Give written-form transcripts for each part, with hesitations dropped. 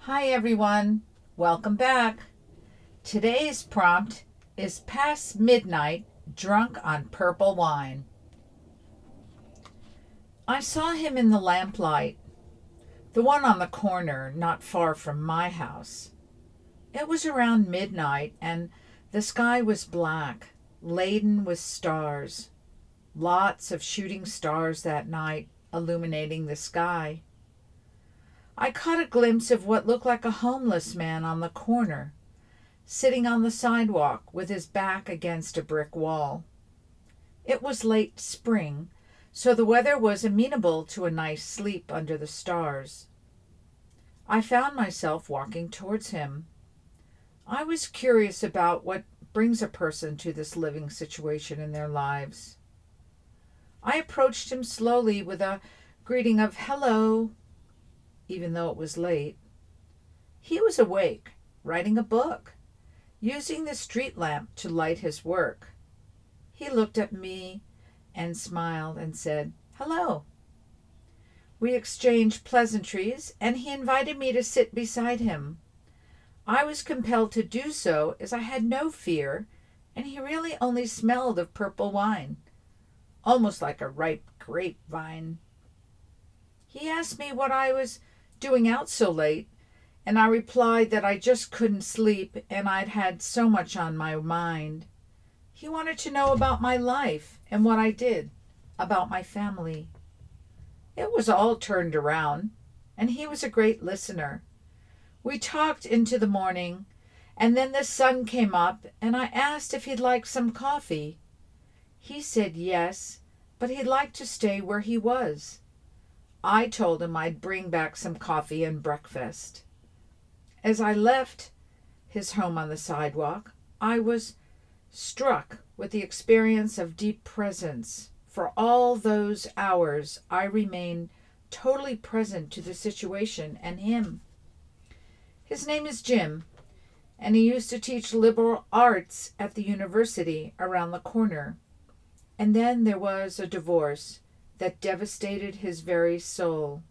Hi everyone, welcome back. Today's prompt is past midnight, drunk on purple wine. I saw him in the lamplight, the one on the corner not far from my house. It was around midnight and the sky was black, laden with stars. Lots of shooting stars that night illuminating the sky. I caught a glimpse of what looked like a homeless man on the corner, sitting on the sidewalk with his back against a brick wall. It was late spring, so the weather was amenable to a nice sleep under the stars. I found myself walking towards him. I was curious about what brings a person to this living situation in their lives. I approached him slowly with a greeting of hello, even though it was late. He was awake, writing a book, using the street lamp to light his work. He looked at me and smiled and said, "Hello." We exchanged pleasantries, and he invited me to sit beside him. I was compelled to do so as I had no fear, and he really only smelled of purple wine, almost like a ripe grapevine. He asked me what I was doing out so late, and I replied that I just couldn't sleep and I'd had so much on my mind. He wanted to know about my life and what I did, about my family. It was all turned around, and he was a great listener. We talked into the morning, and then the sun came up, and I asked if he'd like some coffee. He said yes, but he'd like to stay where he was. I told him I'd bring back some coffee and breakfast. As I left his home on the sidewalk, I was struck with the experience of deep presence. For all those hours, I remained totally present to the situation and him. His name is Jim, and he used to teach liberal arts at the university around the corner. And then there was a divorce that devastated his very soul.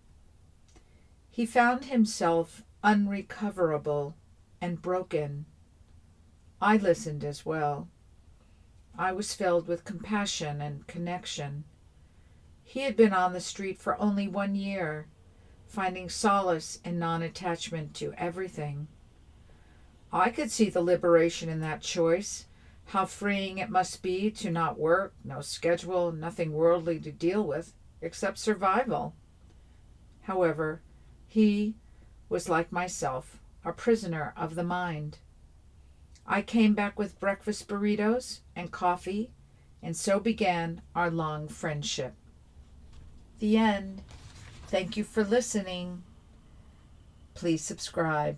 He found himself unrecoverable and broken. I listened as well. I was filled with compassion and connection. He had been on the street for only 1 year, finding solace in non-attachment to everything. I could see the liberation in that choice, how freeing it must be to not work, no schedule, nothing worldly to deal with, except survival. However, he was like myself, a prisoner of the mind. I came back with breakfast burritos and coffee, and so began our long friendship. The end. Thank you for listening. Please subscribe.